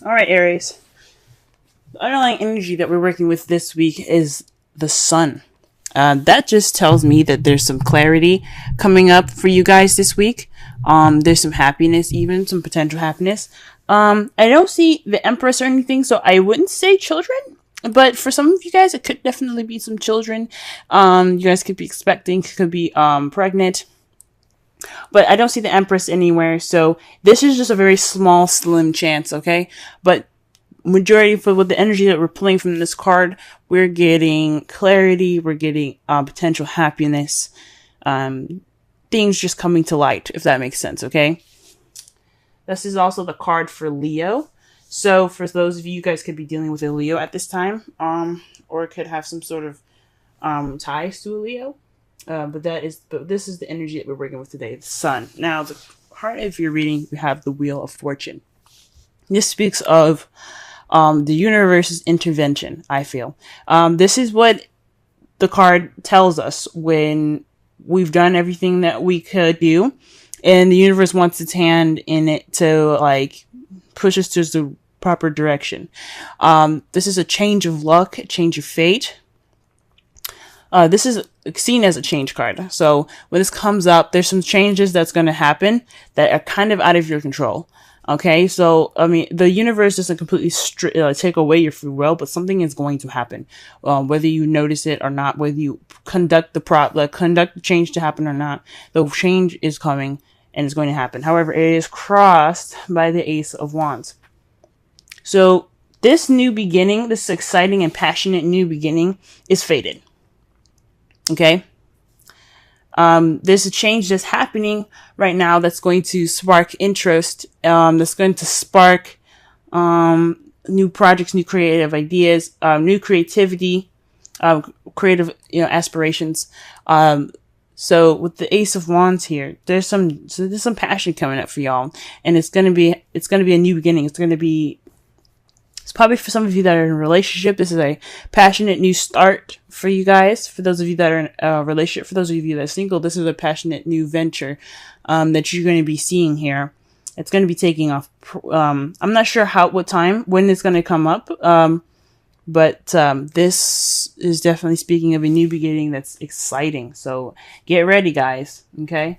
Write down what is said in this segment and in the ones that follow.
All right, Aries. The underlying energy that we're working with this week is the sun. That just tells me that there's some clarity coming up for you guys this week. There's some happiness, even some potential happiness. I don't see the Empress or anything, so I wouldn't say children. But for some of you guys, it could definitely be some children. You guys could be expecting, could be pregnant. But I don't see the Empress anywhere, so this is just a very small, slim chance, okay? But majority for with the energy that we're pulling from this card, we're getting clarity, we're getting potential happiness, things just coming to light, if that makes sense, okay? This is also the card for Leo. So for those of you guys could be dealing with a Leo at this time, or could have some sort of ties to a Leo. But this is the energy that we're working with today, the sun. Now, the heart of your reading, you have the Wheel of Fortune. This speaks of the universe's intervention, I feel. This is what the card tells us when we've done everything that we could do, and the universe wants its hand in it to, like, push us to the proper direction. This is a change of luck, a change of fate. This is seen as a change card. So when this comes up, there's some changes that's going to happen that are kind of out of your control. Okay, so I mean, the universe doesn't completely take away your free will, but something is going to happen, whether you notice it or not, whether you conduct the change to happen or not. The change is coming and it's going to happen. However, it is crossed by the Ace of Wands. So this new beginning, this exciting and passionate new beginning, is fated. Okay. There's a change that's happening right now that's going to spark interest, that's going to spark, new projects, new creative ideas, new creativity, creative, aspirations. So with the Ace of Wands here, there's some passion coming up for y'all, and it's going to be a new beginning. It's probably for some of you that are in a relationship. This is a passionate new start for you guys. For those of you that are in a relationship, for those of you that are single, this is a passionate new venture that you're going to be seeing here. It's going to be taking off. I'm not sure when it's going to come up. But this is definitely speaking of a new beginning that's exciting. So get ready, guys. Okay.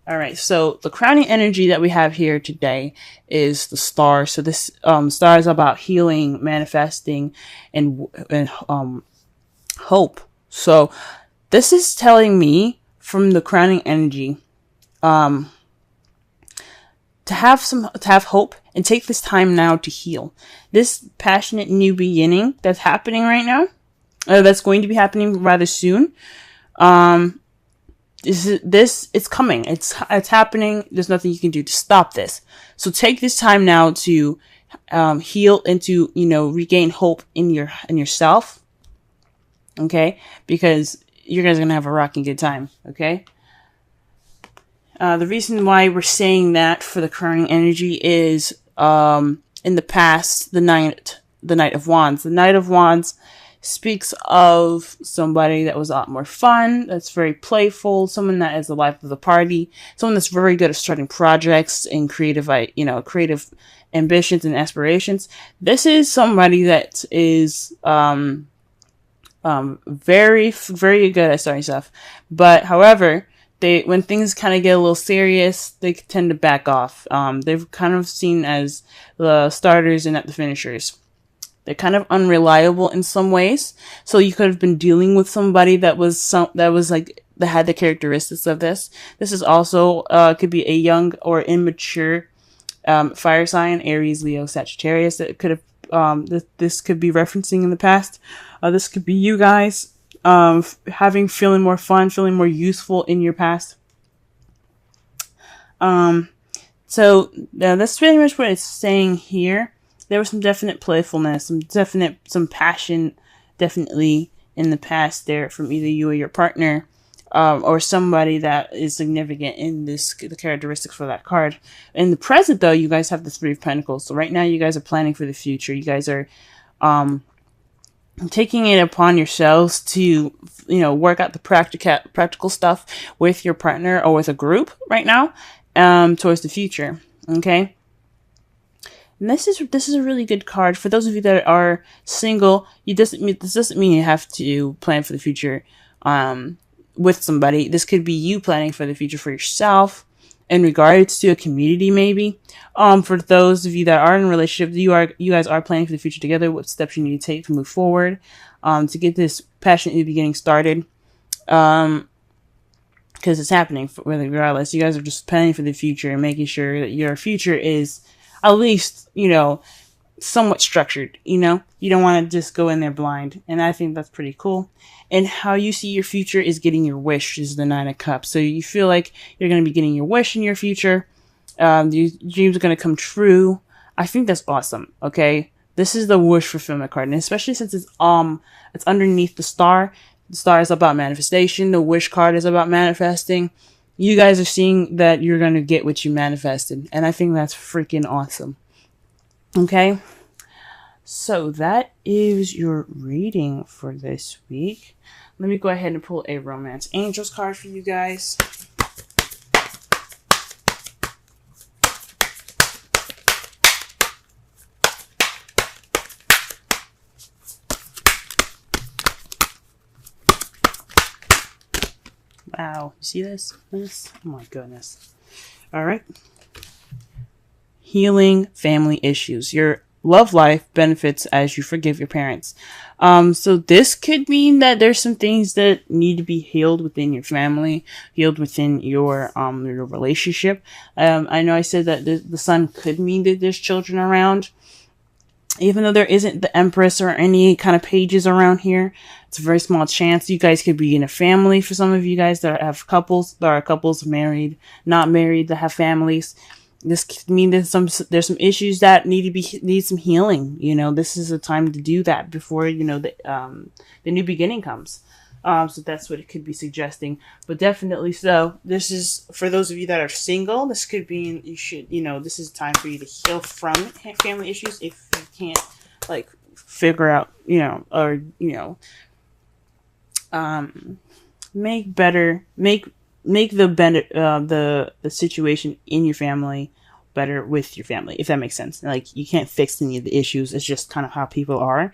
All right, so the crowning energy that we have here today is the star. So this star is about healing, manifesting, and hope. So this is telling me from the crowning energy to have hope and take this time now to heal. This passionate new beginning that's happening right now, that's going to be happening rather soon. It's coming. It's happening. There's nothing you can do to stop this. So take this time now to heal and to, regain hope in yourself. Okay? Because you guys are going to have a rocking good time. Okay? The reason why we're saying that for the crowning energy is, in the past, the Knight of Wands. The Knight of Wands speaks of somebody that was a lot more fun, that's very playful, someone that is the life of the party, someone that's very good at starting projects and creative ambitions and aspirations. This is somebody that is very, very good at starting stuff. But however, when things kind of get a little serious, they tend to back off. They're kind of seen as the starters and not the finishers. They're kind of unreliable in some ways. So you could have been dealing with somebody that had the characteristics of this. This is also, could be a young or immature, fire sign, Aries, Leo, Sagittarius, that could have, this could be referencing in the past. This could be you guys, feeling more fun, feeling more useful in your past. So that's pretty much what it's saying here. There was some definite playfulness, some passion, definitely in the past there from either you or your partner, or somebody that is significant in the characteristics for that card. In the present, though, you guys have the Three of Pentacles. So right now, you guys are planning for the future. You guys are, taking it upon yourselves to, work out the practical stuff with your partner or with a group right now, towards the future. Okay. And this is a really good card for those of you that are single. This doesn't mean you have to plan for the future with somebody. This could be you planning for the future for yourself in regards to a community, maybe. For those of you that are in a relationship, you guys are planning for the future together. What steps you need to take to move forward, to get this passionate beginning started. Because it's happening, regardless. You guys are just planning for the future and making sure that your future is at least, somewhat structured. You don't want to just go in there blind. And I think that's pretty cool. And how you see your future is getting your wish, is the Nine of Cups. So you feel like you're going to be getting your wish in your future. Your dreams are going to come true. I think that's awesome. Okay. This is the wish fulfillment card. And especially since it's underneath the star. The star is about manifestation. The wish card is about manifesting. You guys are seeing that you're going to get what you manifested. And I think that's freaking awesome. Okay. So that is your reading for this week. Let me go ahead and pull a Romance Angels card for you guys. Wow, you see this? Oh my goodness. All right. Healing family issues. Your love life benefits as you forgive your parents. So this could mean that there's some things that need to be healed within your family, healed within your relationship. I know I said that the sun could mean that there's children around. Even though there isn't the Empress or any kind of pages around here, it's a very small chance. You guys could be in a family. For some of you guys that have couples, there are couples married, not married, that have families. This could mean there's some issues that need some healing. This is a time to do that before the new beginning comes. So that's what it could be suggesting. But definitely so. This is for those of you that are single. This could be this is time for you to heal from family issues if you can't figure out make the situation in your family better with your family, if that makes sense. You can't fix any of the issues. It's just kind of how people are.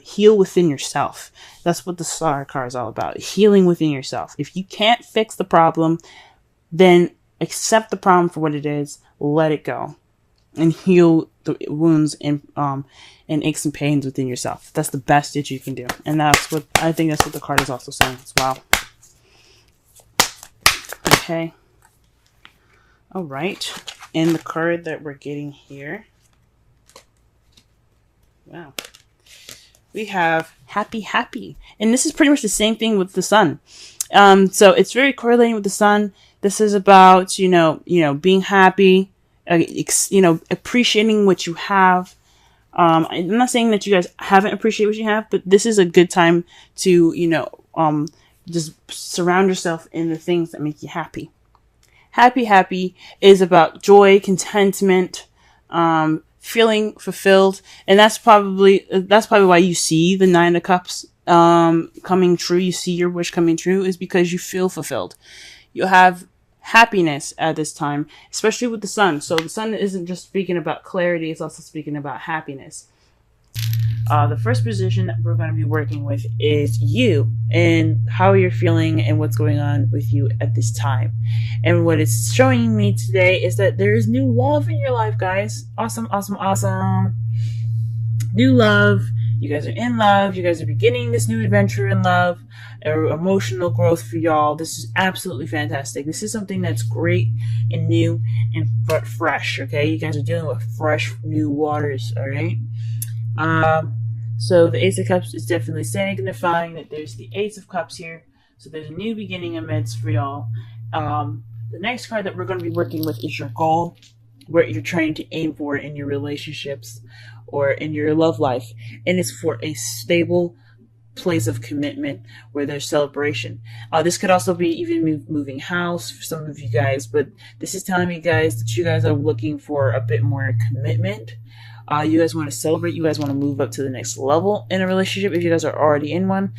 Heal within yourself. That's what the Star card is all about. Healing within yourself. If you can't fix the problem, then accept the problem for what it is. Let it go, and heal the wounds and aches and pains within yourself. That's the best that you can do, and that's what the card is also saying as well. Okay. All right. And the card that we're getting here. Wow. We have happy. And this is pretty much the same thing with the sun. So it's very correlating with the sun. This is about, being happy, appreciating what you have. I'm not saying that you guys haven't appreciated what you have, but this is a good time to, just surround yourself in the things that make you happy. Happy is about joy, contentment, feeling fulfilled, and that's probably why you see the Nine of Cups coming true. You see your wish coming true is because you feel fulfilled. You have happiness at this time, especially with the sun. So the sun isn't just speaking about clarity; it's also speaking about happiness. The first position that we're going to be working with is you and how you're feeling and what's going on with you at this time. And what it's showing me today is that there is new love in your life, guys. Awesome. New love. You guys are in love. You guys are beginning this new adventure in love, or emotional growth for y'all. This is absolutely fantastic. This is something that's great and new and fresh, okay? You guys are dealing with fresh, new waters, all right? So the Ace of Cups is definitely signifying that there's the Ace of Cups here. So there's a new beginning amidst for y'all. The next card that we're going to be working with is your goal, what you're trying to aim for in your relationships or in your love life. And it's for a stable place of commitment where there's celebration. This could also be even moving house for some of you guys, but this is telling me, guys, that you guys are looking for a bit more commitment. You guys want to celebrate. You guys want to move up to the next level in a relationship if you guys are already in one.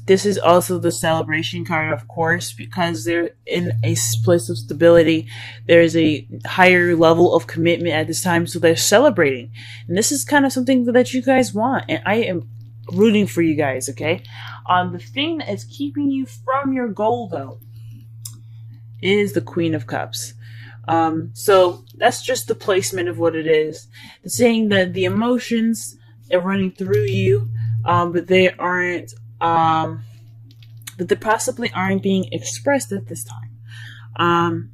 This is also the celebration card, of course, because they're in a place of stability. There's a higher level of commitment at this time, so they're celebrating. And this is kind of something that you guys want, and I am rooting for you guys, okay? The thing that is keeping you from your goal, though, is the Queen of Cups. So that's just the placement of what it is. It's saying that the emotions are running through you, but they aren't, but they possibly aren't being expressed at this time.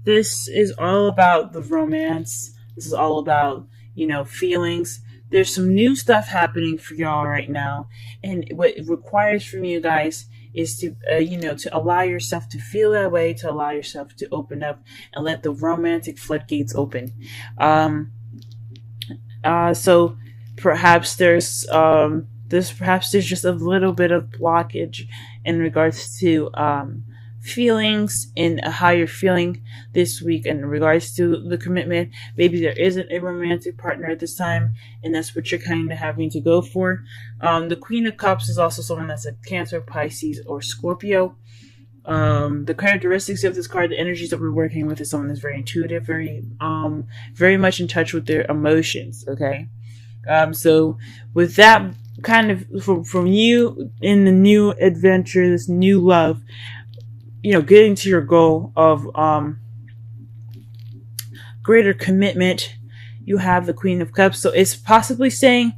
This is all about the romance. This is all about, feelings. There's some new stuff happening for y'all right now, and what it requires from you guys is to, to allow yourself to feel that way, to allow yourself to open up and let the romantic floodgates open. So perhaps there's just a little bit of blockage in regards to feelings and how you're feeling this week in regards to the commitment. Maybe there isn't a romantic partner at this time, and that's what you're kind of having to go for. The Queen of Cups is also someone that's a Cancer, Pisces, or Scorpio. The characteristics of this card, the energies that we're working with, is someone that's very intuitive, very much in touch with their emotions. Okay, so with that kind of from you in the new adventure, this new love, getting to your goal of greater commitment, you have the Queen of Cups. So it's possibly saying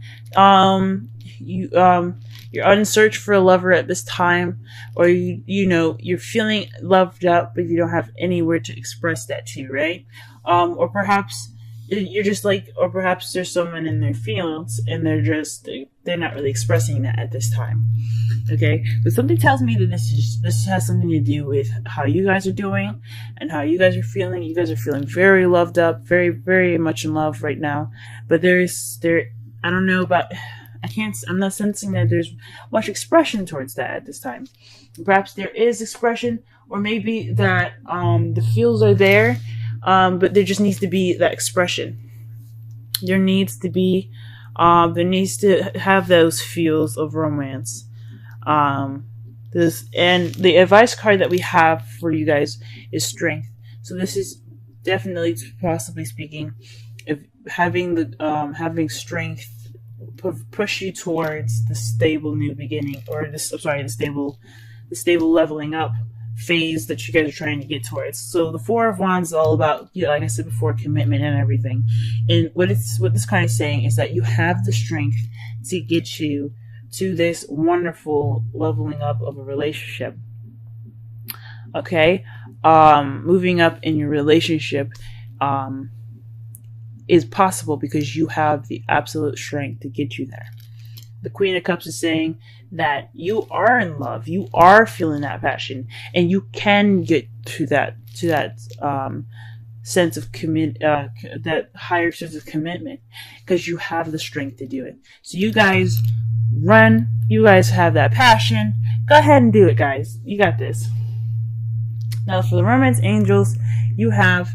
you're on search for a lover at this time, or you're feeling loved up, but you don't have anywhere to express that to, right? Or perhaps you're just or perhaps there's someone in their feelings and they're not really expressing that at this time. Okay, but something tells me that this has something to do with how you guys are doing and how you guys are feeling. You guys are feeling very loved up, very, very much in love right now. But I don't know about, I'm not sensing that there's much expression towards that at this time. Perhaps there is expression, or maybe that the feels are there, but there just needs to be that expression. There needs to have those feels of romance. And the advice card that we have for you guys is strength. So this is definitely, possibly speaking, if having strength push you towards the stable new beginning, or the stable leveling up phase that you guys are trying to get towards. So the Four of Wands is all about, like I said before, commitment and everything. And what this card is saying is that you have the strength to get you to this wonderful leveling up of a relationship. Okay? Moving up in your relationship is possible because you have the absolute strength to get you there. The Queen of Cups is saying that you are in love, you are feeling that passion, and you can get to that sense of that higher sense of commitment, because you have the strength to do it. So you guys run, you guys have that passion. Go ahead and do it, guys. You got this. Now for the Romance Angels, you have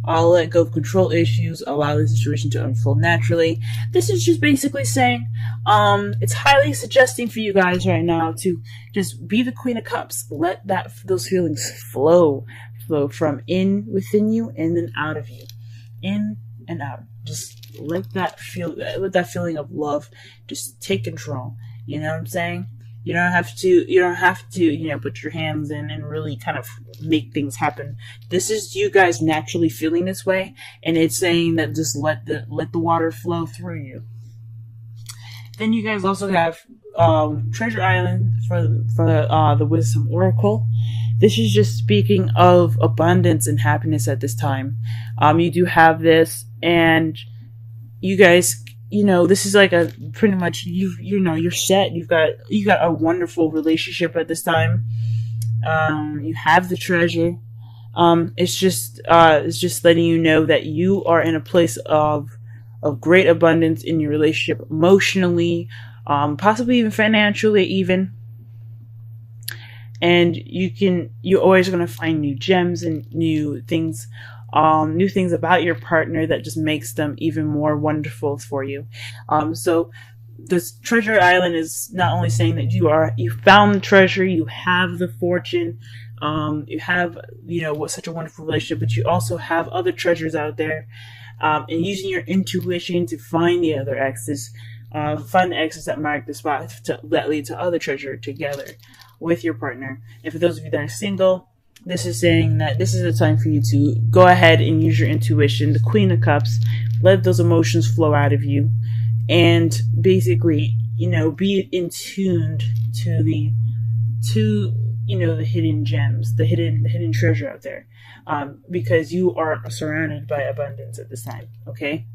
let go of control issues, allow the situation to unfold naturally. This is just basically saying it's highly suggesting for you guys right now to just be the Queen of Cups. Let those feelings flow from within you and then out of you, in and out. Just let that feeling of love just take control. You know what I'm saying? You don't have to put your hands in and really kind of make things happen. This is you guys naturally feeling this way, and it's saying that just let the water flow through you. Then you guys also have Treasure Island for the Wisdom Oracle. This is just speaking of abundance and happiness at this time. You do have this, and you guys, this is like a pretty much you're set. You got a wonderful relationship at this time. You have the treasure. It's just letting you know that you are in a place of great abundance in your relationship, emotionally, possibly even financially, even. And you're always going to find new gems and new things about your partner that just makes them even more wonderful for you. So this treasure island is not only saying that you found the treasure, you have the fortune, you have, what such a wonderful relationship, but you also have other treasures out there, and using your intuition to find the other exes, find the exes that mark the spot that lead to other treasure together with your partner. And for those of you that are single, this is saying that this is the time for you to go ahead and use your intuition, the Queen of Cups, let those emotions flow out of you, and basically, be in tuned to the hidden gems, the hidden treasure out there, because you are surrounded by abundance at this time. Okay,